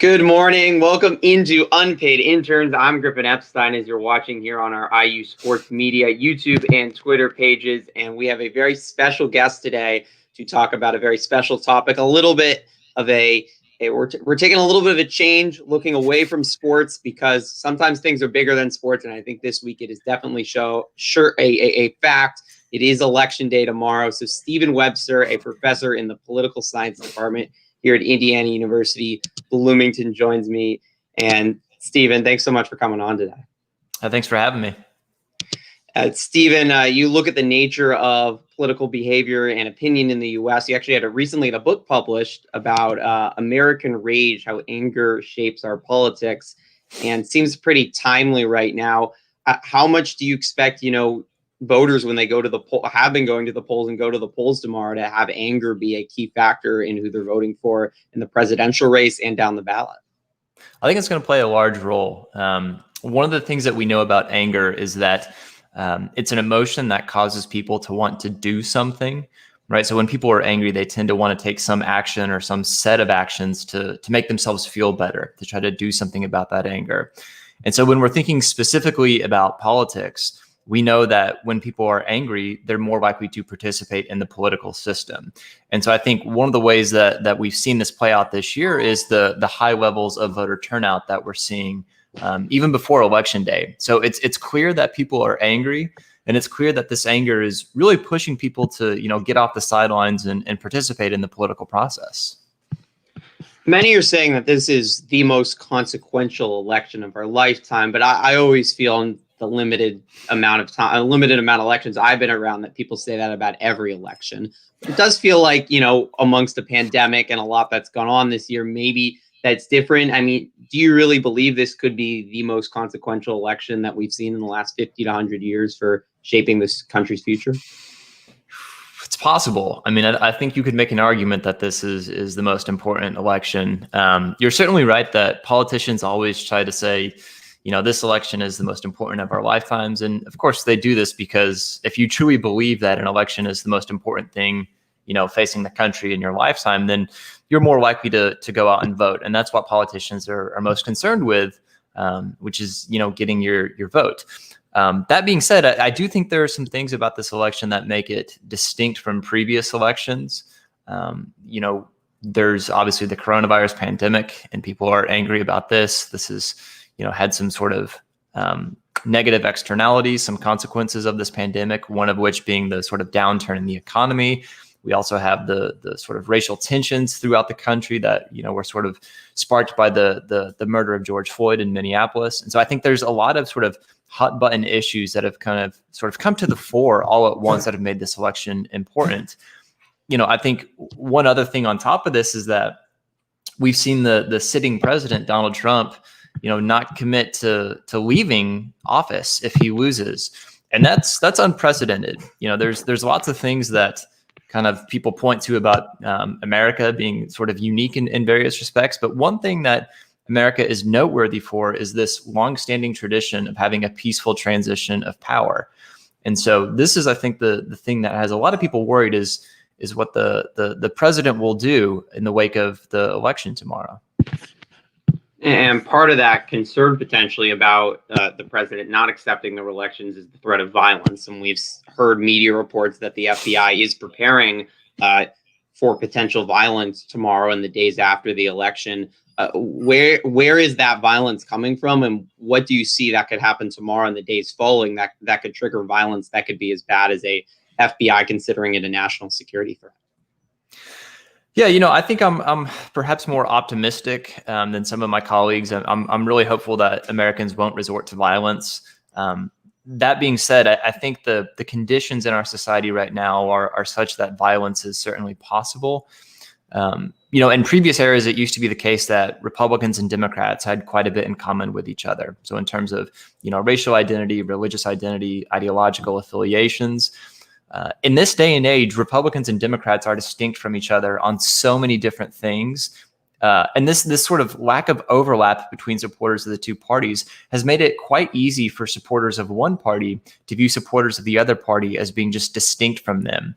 Good morning. Welcome into Unpaid Interns. I'm Griffin Epstein, as you're watching here on our IU Sports Media YouTube and Twitter pages. And we have a very special guest today to talk about a very special topic, a little bit of we're taking a little bit of a change, looking away from sports, because sometimes things are bigger than sports. And I think this week it is definitely a fact. It is election day tomorrow. So Steven Webster, a professor in the political science department here at Indiana University, Bloomington, joins me. And Steven, thanks so much for coming on today. Thanks for having me. Steven, you look at the nature of political behavior and opinion in the U.S. You actually had recently a book published about American rage, how anger shapes our politics, and seems pretty timely right now. How much do you expect, voters, when they go to the poll, have been going to the polls and go to the polls tomorrow, to have anger be a key factor in who they're voting for in the presidential race and down the ballot? I think it's going to play a large role. One of the things that we know about anger is that it's an emotion that causes people to want to do something, right? So when people are angry, they tend to want to take some action or some set of actions to make themselves feel better, to try to do something about that anger. And so when we're thinking specifically about politics, we know that when people are angry, they're more likely to participate in the political system. And so I think one of the ways that we've seen this play out this year is the high levels of voter turnout that we're seeing even before Election Day. So it's clear that people are angry, and it's clear that this anger is really pushing people to get off the sidelines and participate in the political process. Many are saying that this is the most consequential election of our lifetime, but I always feel in the limited amount of elections I've been around that people say that about every election. It does feel like, amongst the pandemic and a lot that's gone on this year, maybe that's different. I mean, do you really believe this could be the most consequential election that we've seen in the last 50 to 100 years for shaping this country's future? It's possible. I mean, I think you could make an argument that this is the most important election. You're certainly right that politicians always try to say, this election is the most important of our lifetimes. And of course, they do this because if you truly believe that an election is the most important thing, facing the country in your lifetime, then you're more likely to go out and vote. And that's what politicians are most concerned with, which is, getting your vote. That being said, I do think there are some things about this election that make it distinct from previous elections. There's obviously the coronavirus pandemic, and people are angry about this. This is had some sort of negative externalities, some consequences of this pandemic, one of which being the sort of downturn in the economy. We also have the sort of racial tensions throughout the country that, were sort of sparked by the murder of George Floyd in Minneapolis. And so I think there's a lot of sort of hot button issues that have kind of sort of come to the fore all at once that have made this election important. I think one other thing on top of this is that we've seen the sitting president, Donald Trump, not commit to leaving office if he loses. And that's unprecedented. There's lots of things that kind of people point to about America being sort of unique in various respects. But one thing that America is noteworthy for is this longstanding tradition of having a peaceful transition of power. And so this is, I think, the thing that has a lot of people worried is what the president will do in the wake of the election tomorrow. And part of that concern potentially about the president not accepting the elections is the threat of violence. And we've heard media reports that the FBI is preparing for potential violence tomorrow and the days after the election. Where is that violence coming from? And what do you see that could happen tomorrow and the days following that could trigger violence that could be as bad as a FBI considering it a national security threat? Yeah, I think I'm perhaps more optimistic than some of my colleagues. I'm really hopeful that Americans won't resort to violence. That being said, I think the conditions in our society right now are such that violence is certainly possible. In previous eras, it used to be the case that Republicans and Democrats had quite a bit in common with each other. So in terms of, racial identity, religious identity, ideological affiliations. In this day and age, Republicans and Democrats are distinct from each other on so many different things. And this sort of lack of overlap between supporters of the two parties has made it quite easy for supporters of one party to view supporters of the other party as being just distinct from them.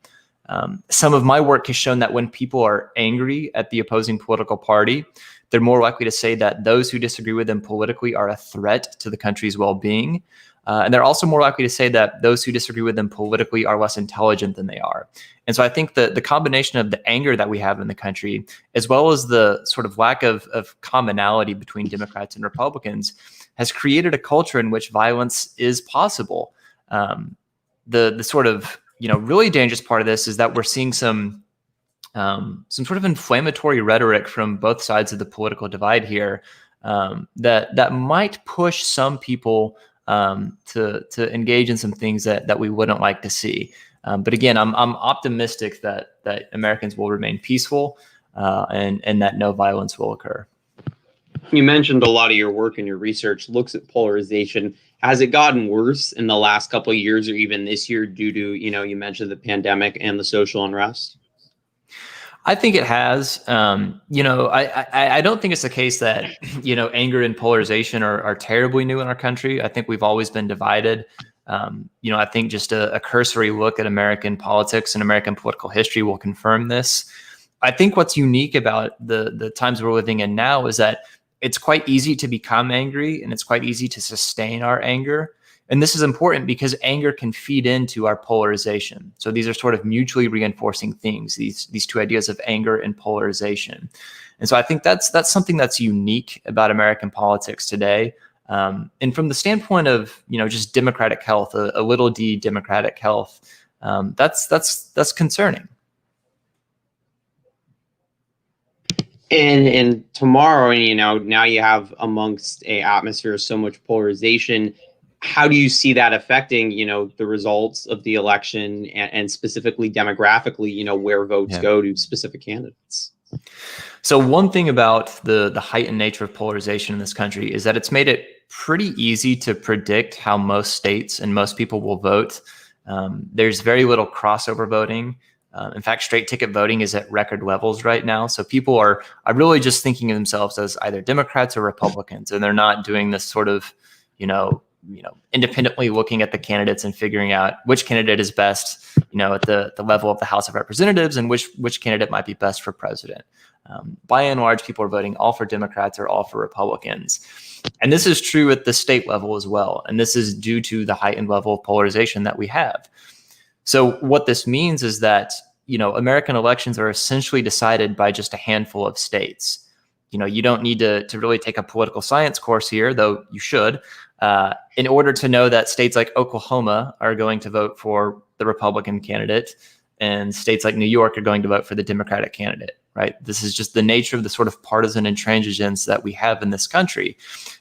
Some of my work has shown that when people are angry at the opposing political party, they're more likely to say that those who disagree with them politically are a threat to the country's well-being. And they're also more likely to say that those who disagree with them politically are less intelligent than they are. And so I think the combination of the anger that we have in the country, as well as the sort of lack of commonality between Democrats and Republicans, has created a culture in which violence is possible. The sort of really dangerous part of this is that we're seeing some sort of inflammatory rhetoric from both sides of the political divide here that might push some people to engage in some things that we wouldn't like to see. But again, I'm optimistic that Americans will remain peaceful and that no violence will occur. You mentioned a lot of your work and your research looks at polarization. Has it gotten worse in the last couple of years or even this year due to, you mentioned the pandemic and the social unrest? I think it has. I don't think it's the case that, anger and polarization are terribly new in our country. I think we've always been divided. I think just a cursory look at American politics and American political history will confirm this. I think what's unique about the times we're living in now is that it's quite easy to become angry and it's quite easy to sustain our anger. And this is important because anger can feed into our polarization. So these are sort of mutually reinforcing things, these two ideas of anger and polarization. And so I think that's something that's unique about American politics today. And from the standpoint of, just democratic health, a little d democratic health, that's concerning. And tomorrow, now you have amongst a atmosphere of so much polarization. How do you see that affecting, the results of the election and specifically demographically, where votes go to specific candidates? So one thing about the heightened nature of polarization in this country is that it's made it pretty easy to predict how most states and most people will vote. There's very little crossover voting. In fact, straight ticket voting is at record levels right now. So people are really just thinking of themselves as either Democrats or Republicans, and they're not doing this sort of, independently looking at the candidates and figuring out which candidate is best, at the level of the House of Representatives and which candidate might be best for president. By and large, people are voting all for Democrats or all for Republicans. And this is true at the state level as well. And this is due to the heightened level of polarization that we have. So what this means is that, American elections are essentially decided by just a handful of states. You don't need to really take a political science course here, though you should, in order to know that states like Oklahoma are going to vote for the Republican candidate and states like New York are going to vote for the Democratic candidate, right? This is just the nature of the sort of partisan intransigence that we have in this country.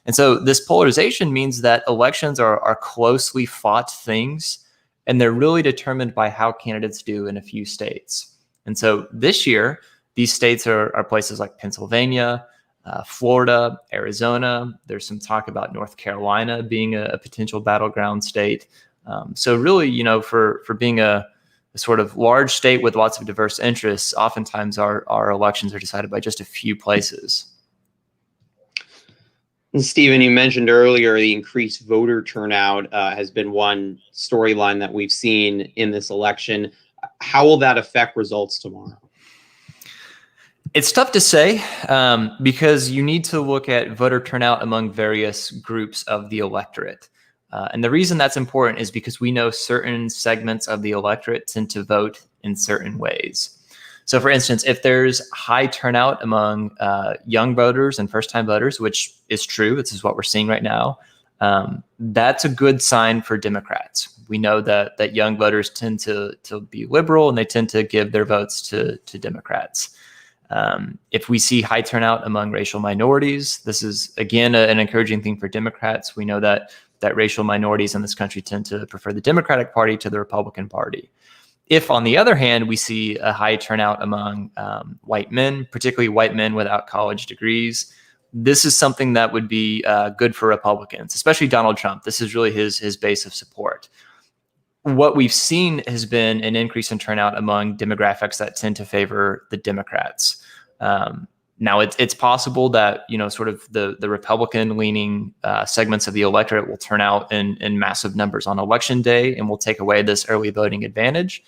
And so this polarization means that elections are closely fought things, and they're really determined by how candidates do in a few states. And so this year, these states are places like Pennsylvania, Florida, Arizona. There's some talk about North Carolina being a potential battleground state. So really, for being a sort of large state with lots of diverse interests, oftentimes our elections are decided by just a few places. And Steven, you mentioned earlier the increased voter turnout has been one storyline that we've seen in this election. How will that affect results tomorrow? It's tough to say because you need to look at voter turnout among various groups of the electorate. And the reason that's important is because we know certain segments of the electorate tend to vote in certain ways. So for instance, if there's high turnout among young voters and first-time voters, which is true, this is what we're seeing right now, that's a good sign for Democrats. We know that young voters tend to be liberal and they tend to give their votes to Democrats. If we see high turnout among racial minorities, this is, again, an encouraging thing for Democrats. We know that racial minorities in this country tend to prefer the Democratic Party to the Republican Party. If, on the other hand, we see a high turnout among white men, particularly white men without college degrees, this is something that would be good for Republicans, especially Donald Trump. This is really his base of support. What we've seen has been an increase in turnout among demographics that tend to favor the Democrats. Now, it's possible that, sort of the Republican-leaning segments of the electorate will turn out in massive numbers on election day and will take away this early voting advantage.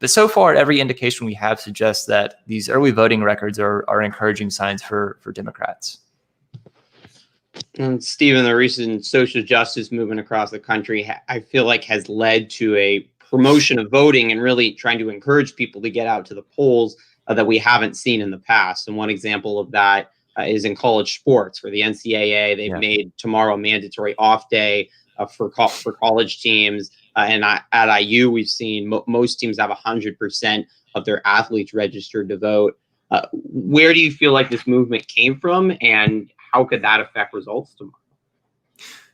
But so far, every indication we have suggests that these early voting records are encouraging signs for Democrats. And Stephen, the recent social justice movement across the country, I feel like has led to a promotion of voting and really trying to encourage people to get out to the polls that we haven't seen in the past. And one example of that is in college sports for the NCAA. They've made tomorrow a mandatory off day for college teams. And at IU, we've seen most teams have 100% of their athletes registered to vote. Where do you feel like this movement came from, and how could that affect results tomorrow?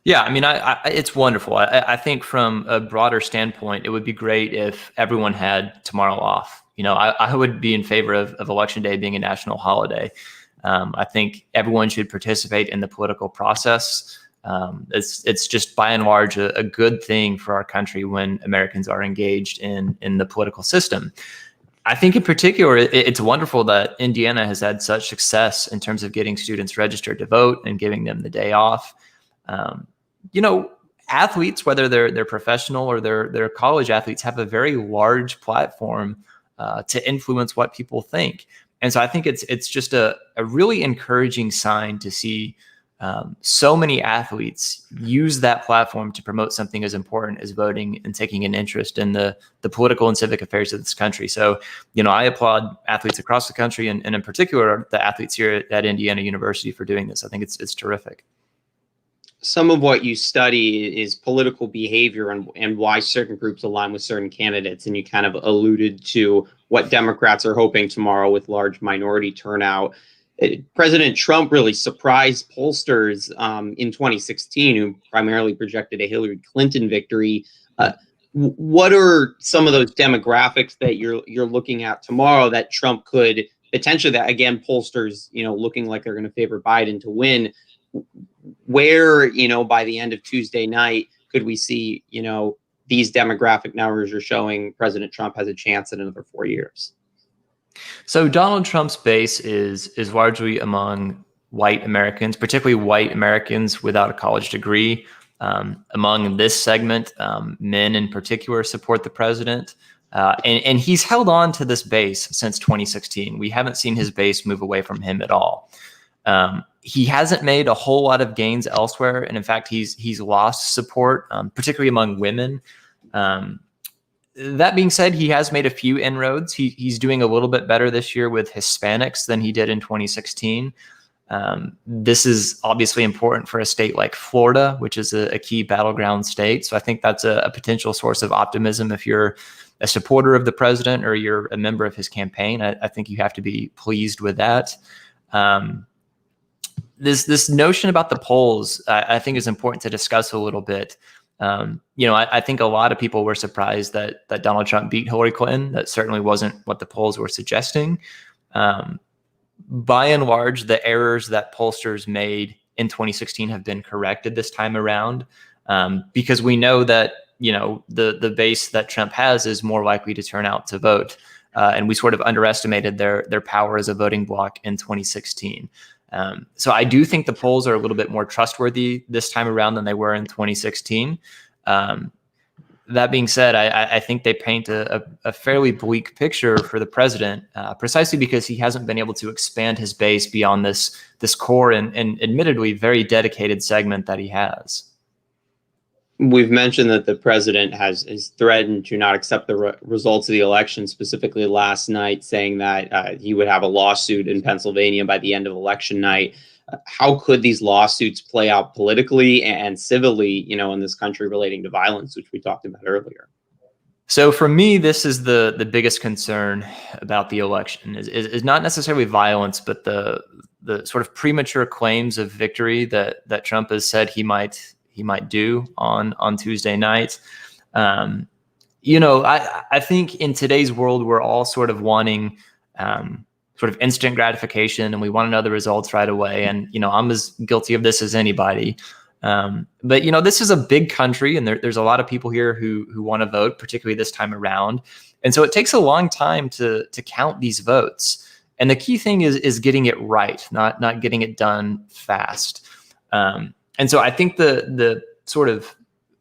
Yeah, I mean, it's wonderful. I think from a broader standpoint, it would be great if everyone had tomorrow off. I would be in favor of Election Day being a national holiday. I think everyone should participate in the political process. It's just by and large a good thing for our country when Americans are engaged in the political system. I think in particular, it's wonderful that Indiana has had such success in terms of getting students registered to vote and giving them the day off. Athletes, whether they're professional or they're college athletes, have a very large platform to influence what people think. And so I think it's just a really encouraging sign to see so many athletes use that platform to promote something as important as voting and taking an interest in the political and civic affairs of this country. So, I applaud athletes across the country and in particular the athletes here at Indiana University for doing this. I think it's terrific. Some of what you study is political behavior and why certain groups align with certain candidates. And you kind of alluded to what Democrats are hoping tomorrow with large minority turnout. President Trump really surprised pollsters in 2016, who primarily projected a Hillary Clinton victory. What are some of those demographics that you're looking at tomorrow that Trump could potentially, that again, pollsters, looking like they're going to favor Biden to win? Where, by the end of Tuesday night, could we see, these demographic numbers are showing President Trump has a chance in another 4 years? So Donald Trump's base is largely among white Americans, particularly white Americans without a college degree. Among this segment, men in particular support the president. And he's held on to this base since 2016. We haven't seen his base move away from him at all. He hasn't made a whole lot of gains elsewhere. And in fact, he's lost support, particularly among women. That being said, he has made a few inroads. He's doing a little bit better this year with Hispanics than he did in 2016. This is obviously important for a state like Florida, which is a key battleground state. So I think that's a potential source of optimism if you're a supporter of the president or you're a member of his campaign. I think you have to be pleased with that. This notion about the polls, I think is important to discuss a little bit. I think a lot of people were surprised that Donald Trump beat Hillary Clinton. That certainly wasn't what the polls were suggesting. By and large, the errors that pollsters made in 2016 have been corrected this time around, because we know that the base that Trump has is more likely to turn out to vote, and we sort of underestimated their power as a voting bloc in 2016. So I do think the polls are a little bit more trustworthy this time around than they were in 2016. That being said, I think they paint a fairly bleak picture for the president, precisely because he hasn't been able to expand his base beyond this core and admittedly very dedicated segment that he has. We've mentioned that the president has threatened to not accept the results of the election, specifically last night, saying that he would have a lawsuit in Pennsylvania by the end of election night. How could these lawsuits play out politically and civilly, in this country relating to violence, which we talked about earlier? So for me, this is the biggest concern about the election is not necessarily violence, but the sort of premature claims of victory that Trump has said he might do on Tuesday night. I think in today's world, we're all sort of wanting sort of instant gratification, and we want to know the results right away. And, I'm as guilty of this as anybody. But, this is a big country, and there's a lot of people here who want to vote, particularly this time around. And so it takes a long time to count these votes. And the key thing is getting it right, not getting it done fast. And so I think the sort of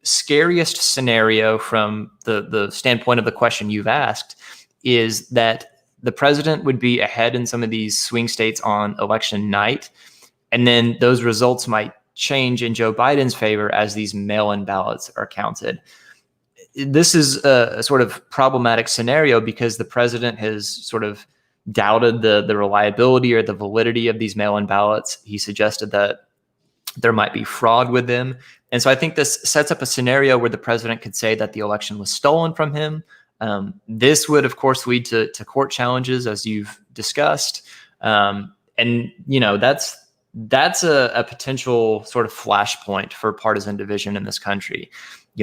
scariest scenario from the standpoint of the question you've asked is that the president would be ahead in some of these swing states on election night, and then those results might change in Joe Biden's favor as these mail-in ballots are counted. This is a sort of problematic scenario because the president has sort of doubted the reliability or the validity of these mail-in ballots. He suggested that there might be fraud with them. And so I think this sets up a scenario where the president could say that the election was stolen from him. This would, of course, lead to court challenges, as you've discussed. And, that's a potential sort of flashpoint for partisan division in this country.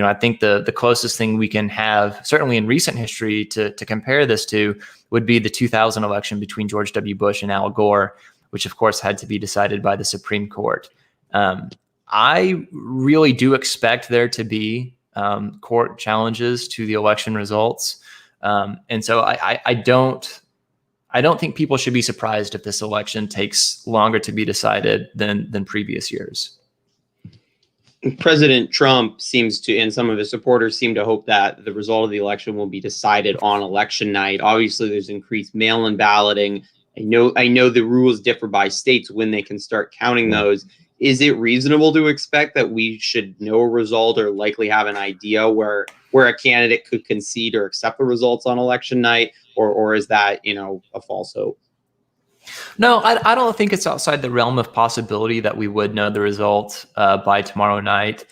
I think the closest thing we can have, certainly in recent history, to compare this to would be the 2000 election between George W. Bush and Al Gore, which, of course, had to be decided by the Supreme Court. I really do expect there to be court challenges to the election results. And so I don't think people should be surprised if this election takes longer to be decided than previous years. President Trump seems to, and some of his supporters seem to hope that the result of the election will be decided on election night. Obviously, there's increased mail-in balloting. I know the rules differ by states when they can start counting those. Is it reasonable to expect that we should know a result or likely have an idea where a candidate could concede or accept the results on election night, or is that a false hope? No, I don't think it's outside the realm of possibility that we would know the result by tomorrow night.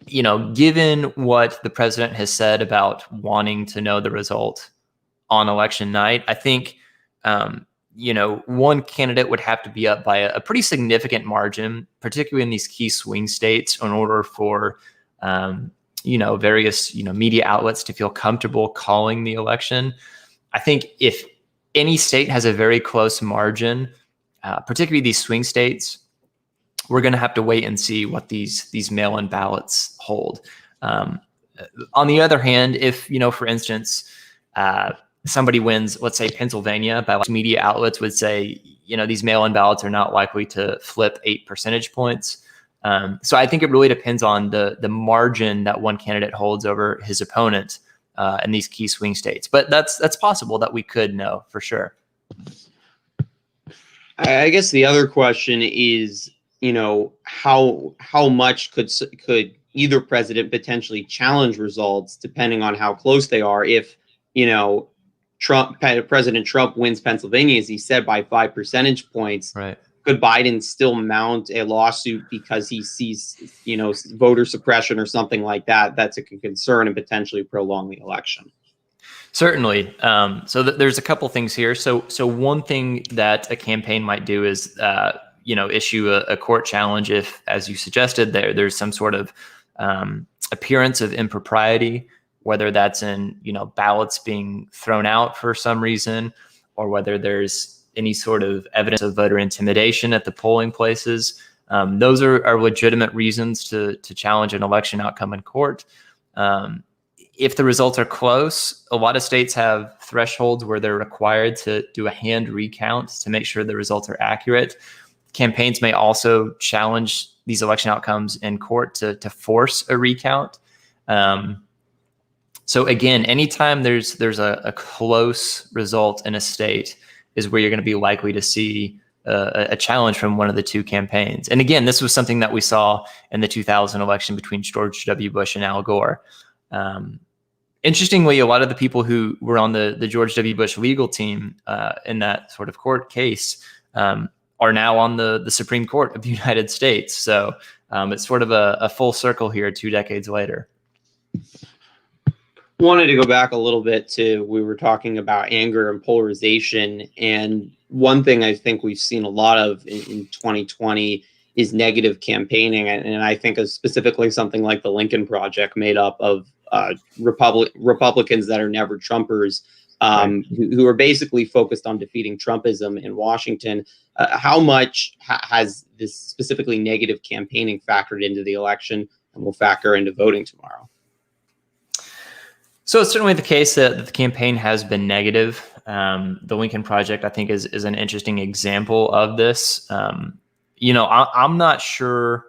Given what the president has said about wanting to know the result on election night, I think, one candidate would have to be up by a pretty significant margin, particularly in these key swing states, in order for, various, media outlets to feel comfortable calling the election. I think if any state has a very close margin, particularly these swing states, we're going to have to wait and see what these mail-in ballots hold. On the other hand, if, for instance, somebody wins, let's say Pennsylvania, by media outlets would say, these mail-in ballots are not likely to flip 8 percentage points. So I think it really depends on the margin that one candidate holds over his opponent in these key swing states. But that's possible that we could know for sure. I guess the other question is, how much could either president potentially challenge results depending on how close they are? If, President Trump wins Pennsylvania, as he said, by 5 percentage points, right, could Biden still mount a lawsuit because he sees, voter suppression or something like that? That's a concern and potentially prolong the election. Certainly. So there's a couple things here. So one thing that a campaign might do is, issue a court challenge if, as you suggested, there's some sort of appearance of impropriety, whether that's in, ballots being thrown out for some reason, or whether there's any sort of evidence of voter intimidation at the polling places. Those are legitimate reasons to challenge an election outcome in court. If the results are close, a lot of states have thresholds where they're required to do a hand recount to make sure the results are accurate. Campaigns may also challenge these election outcomes in court to force a recount. So again, anytime there's a close result in a state is where you're going to be likely to see a challenge from one of the two campaigns. And again, this was something that we saw in the 2000 election between George W. Bush and Al Gore. Interestingly, a lot of the people who were on the George W. Bush legal team in that sort of court case are now on the Supreme Court of the United States. So it's sort of a full circle here 2 decades later. Wanted to go back a little bit to, we were talking about anger and polarization. And one thing I think we've seen a lot of in 2020 is negative campaigning. And I think of specifically something like the Lincoln Project, made up of Republicans that are never Trumpers, who are basically focused on defeating Trumpism in Washington. How much has this specifically negative campaigning factored into the election and will factor into voting tomorrow? So it's certainly the case that the campaign has been negative. The Lincoln Project, I think, is an interesting example of this. I'm not sure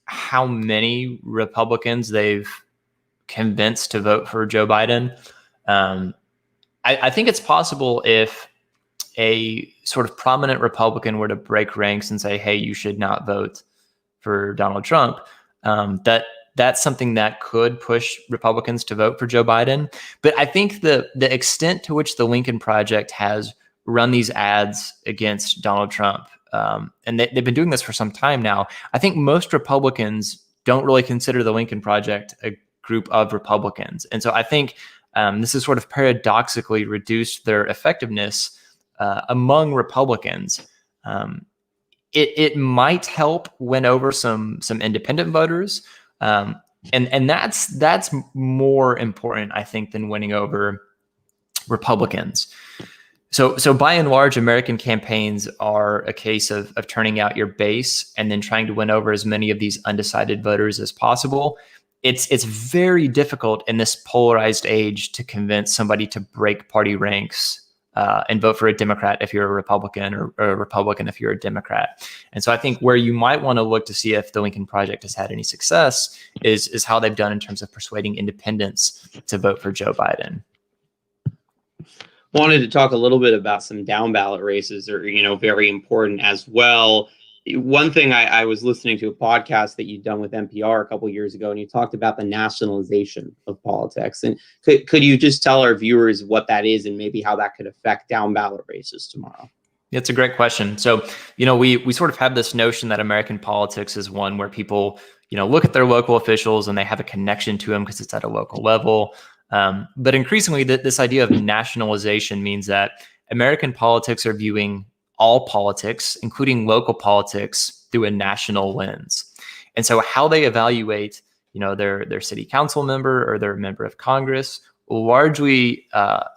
how many Republicans they've convinced to vote for Joe Biden. I think it's possible if a sort of prominent Republican were to break ranks and say, hey, you should not vote for Donald Trump, that's something that could push Republicans to vote for Joe Biden. But I think the extent to which the Lincoln Project has run these ads against Donald Trump, and they've been doing this for some time now, I think most Republicans don't really consider the Lincoln Project a group of Republicans. And so I think this has sort of paradoxically reduced their effectiveness among Republicans. It might help win over some independent voters, and that's more important, I think, than winning over Republicans. So by and large, American campaigns are a case of turning out your base and then trying to win over as many of these undecided voters as possible. It's very difficult in this polarized age to convince somebody to break party ranks and vote for a Democrat if you're a Republican, or a Republican if you're a Democrat. And so I think where you might want to look to see if the Lincoln Project has had any success is how they've done in terms of persuading independents to vote for Joe Biden. Wanted to talk a little bit about some down ballot races that are, very important as well. One thing, I was listening to a podcast that you'd done with NPR a couple of years ago, and you talked about the nationalization of politics. And could you just tell our viewers what that is and maybe how that could affect down ballot races tomorrow? It's a great question. So, we sort of have this notion that American politics is one where people, look at their local officials and they have a connection to them because it's at a local level. But increasingly, this idea of nationalization means that American politics are viewing all politics, including local politics, through a national lens. And so how they evaluate, their city council member or their member of Congress largely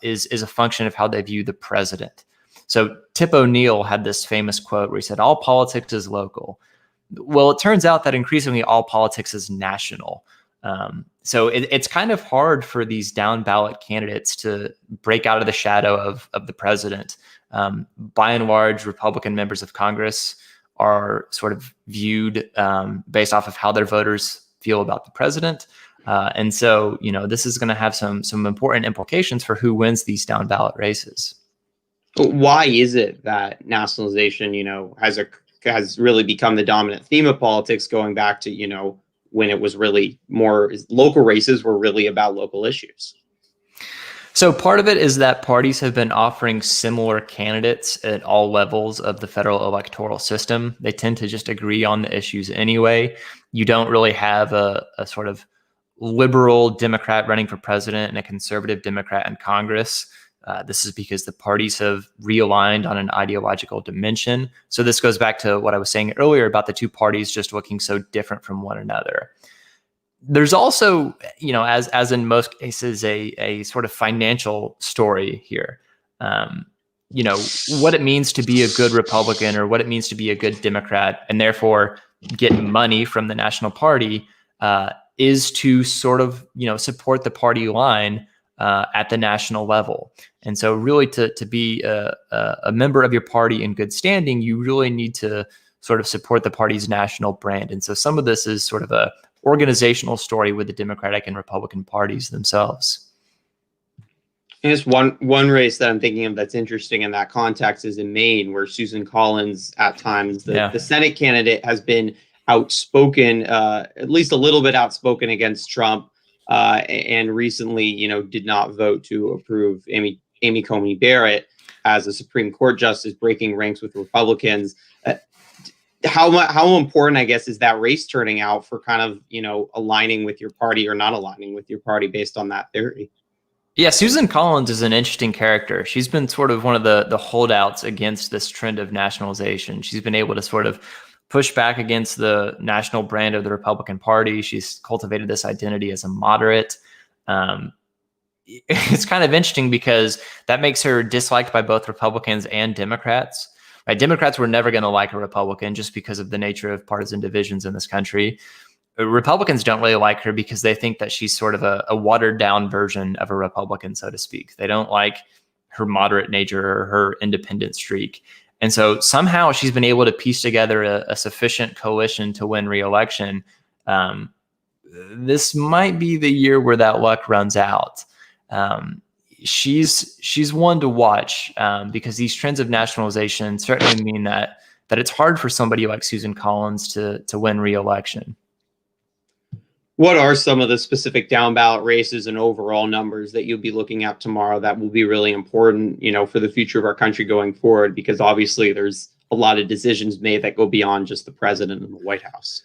is a function of how they view the president. So Tip O'Neill had this famous quote where he said, all politics is local. Well, it turns out that increasingly all politics is national. So it's kind of hard for these down ballot candidates to break out of the shadow of the president. By and large, Republican members of Congress are sort of viewed based off of how their voters feel about the president. And so, this is going to have some important implications for who wins these down ballot races. Why is it that nationalization, has really become the dominant theme of politics, going back to, when it was really more local races were really about local issues? So part of it is that parties have been offering similar candidates at all levels of the federal electoral system. They tend to just agree on the issues anyway. You don't really have a sort of liberal Democrat running for president and a conservative Democrat in Congress. This is because the parties have realigned on an ideological dimension. So this goes back to what I was saying earlier about the two parties just looking so different from one another. There's also, as in most cases, a sort of financial story here. What it means to be a good Republican or what it means to be a good Democrat, and therefore get money from the national party, is to sort of, support the party line at the national level. And so really to be a member of your party in good standing, you really need to sort of support the party's national brand. And so some of this is sort of a organizational story with the Democratic and Republican parties themselves. And just one race that I'm thinking of that's interesting in that context is in Maine, where Susan Collins, at times, the Senate candidate, has been outspoken, at least a little bit outspoken against Trump, and recently, did not vote to approve Amy Coney Barrett as a Supreme Court justice, breaking ranks with Republicans. How important, I guess, is that race turning out for kind of, aligning with your party or not aligning with your party based on that theory? Yeah, Susan Collins is an interesting character. She's been sort of one of the holdouts against this trend of nationalization. She's been able to sort of push back against the national brand of the Republican Party. She's cultivated this identity as a moderate. It's kind of interesting because that makes her disliked by both Republicans and Democrats. Right? Democrats were never going to like a Republican just because of the nature of partisan divisions in this country. Republicans don't really like her because they think that she's sort of a watered down version of a Republican, so to speak. They don't like her moderate nature or her independent streak. And so somehow she's been able to piece together a sufficient coalition to win re-election. This might be the year where that luck runs out. She's one to watch because these trends of nationalization certainly mean that it's hard for somebody like Susan Collins to win re-election. What are some of the specific down ballot races and overall numbers that you'll be looking at tomorrow that will be really important, for the future of our country going forward? Because obviously there's a lot of decisions made that go beyond just the president and the White House.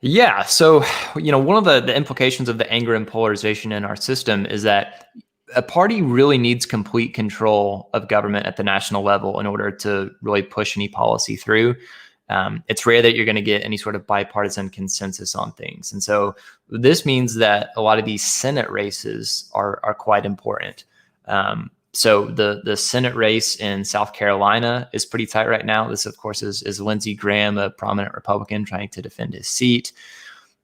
Yeah. So, one of the implications of the anger and polarization in our system is that a party really needs complete control of government at the national level in order to really push any policy through. It's rare that you're going to get any sort of bipartisan consensus on things. And so this means that a lot of these Senate races are quite important. So the Senate race in South Carolina is pretty tight right now. This, of course, is Lindsey Graham, a prominent Republican, trying to defend his seat.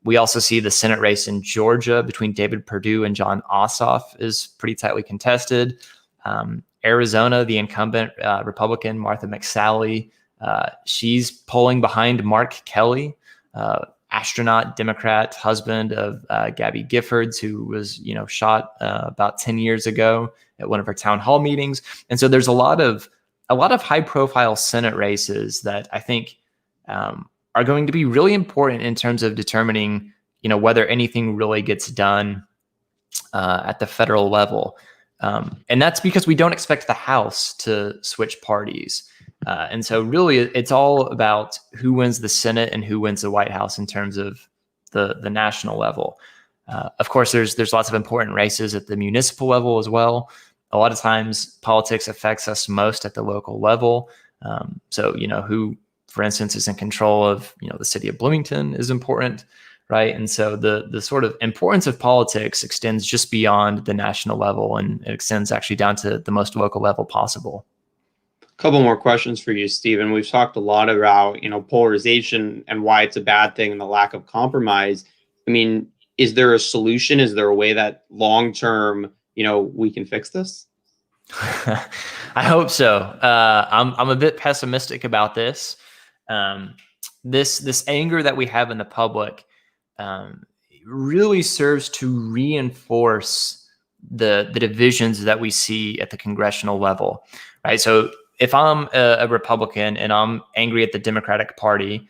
We also see the Senate race in Georgia between David Perdue and Jon Ossoff is pretty tightly contested. Arizona, the incumbent Republican, Martha McSally, she's polling behind Mark Kelly, astronaut Democrat, husband of Gabby Giffords, who was shot about 10 years ago at one of her town hall meetings. And so there's a lot of high profile Senate races that I think are going to be really important in terms of determining whether anything really gets done at the federal level. And that's because we don't expect the House to switch parties. And so really it's all about who wins the Senate and who wins the White House in terms of the national level. Of course, there's lots of important races at the municipal level as well. A lot of times politics affects us most at the local level. So, who, for instance, is in control of, the city of Bloomington is important, right? And so the sort of importance of politics extends just beyond the national level, and it extends actually down to the most local level possible. Couple more questions for you, Steven. We've talked a lot about, polarization and why it's a bad thing and the lack of compromise. I mean, is there a solution? Is there a way that long-term, we can fix this? I hope so. I'm a bit pessimistic about this. This anger that we have in the public really serves to reinforce the divisions that we see at the congressional level, right? So if I'm a Republican and I'm angry at the Democratic Party,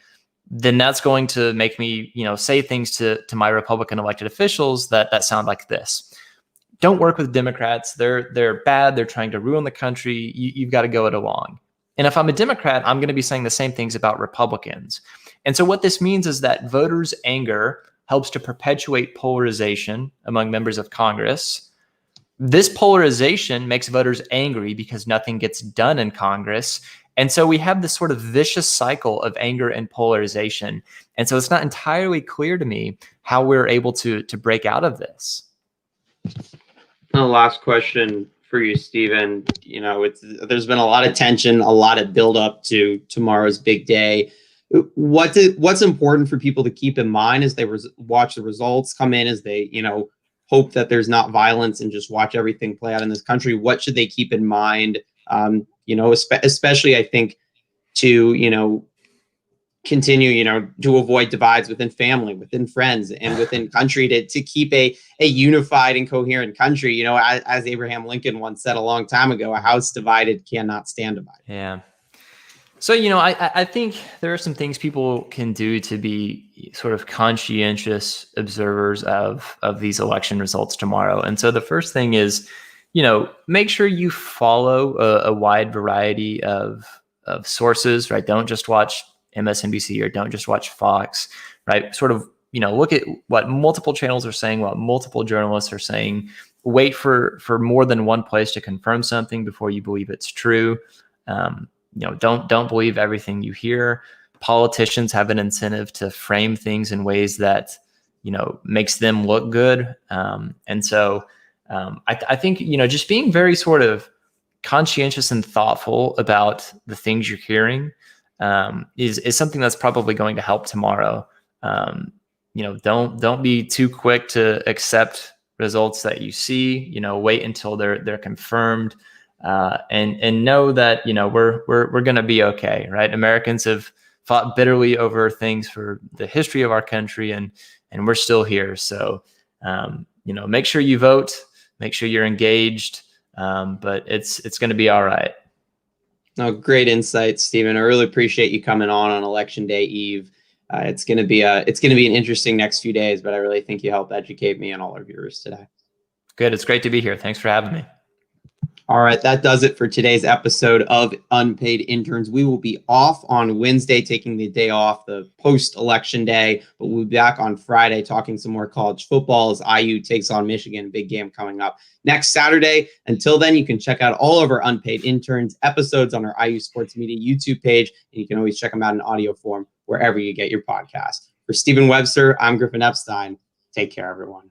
then that's going to make me, say things to my Republican elected officials that sound like this. Don't work with Democrats. They're bad. They're trying to ruin the country. You've got to go it along. And if I'm a Democrat, I'm going to be saying the same things about Republicans. And so what this means is that voters' anger helps to perpetuate polarization among members of Congress. This polarization makes voters angry because nothing gets done in Congress. And so we have this sort of vicious cycle of anger and polarization. And so it's not entirely clear to me how we're able to break out of this. The last question for you, Steven. There's been a lot of tension, a lot of buildup to tomorrow's big day. What's important for people to keep in mind as they watch the results come in, as they, hope that there's not violence and just watch everything play out in this country? What should they keep in mind? Especially I think to, continue, to avoid divides within family, within friends, and within country to keep a unified and coherent country. As Abraham Lincoln once said a long time ago, a house divided cannot stand divided. Yeah. So, I think there are some things people can do to be sort of conscientious observers of these election results tomorrow. And so the first thing is, make sure you follow a wide variety of sources, right? Don't just watch MSNBC or don't just watch Fox, right? Sort of, look at what multiple channels are saying, what multiple journalists are saying. Wait for more than one place to confirm something before you believe it's true. Don't believe everything you hear. Politicians have an incentive to frame things in ways that, makes them look good. And so I think, just being very sort of conscientious and thoughtful about the things you're hearing is something that's probably going to help tomorrow. Don't be too quick to accept results that you see. Wait until they're confirmed. and know that, you know, we're going to be okay, right? Americans have fought bitterly over things for the history of our country, and we're still here. So, you know, make sure you vote, make sure you're engaged, but it's going to be all right. No, great insights, Steven. I really appreciate you coming on Election Day Eve. It's going to be an interesting next few days, but I really think you helped educate me and all our viewers today. Good. It's great to be here. Thanks for having me. All right, that does it for today's episode of Unpaid Interns. We will be off on Wednesday, taking the day off, the post-election day, but we'll be back on Friday talking some more college football as IU takes on Michigan. Big game coming up next Saturday. Until then, you can check out all of our Unpaid Interns episodes on our IU Sports Media YouTube page, and you can always check them out in audio form wherever you get your podcast. For Steven Webster, I'm Griffin Epstein. Take care, everyone.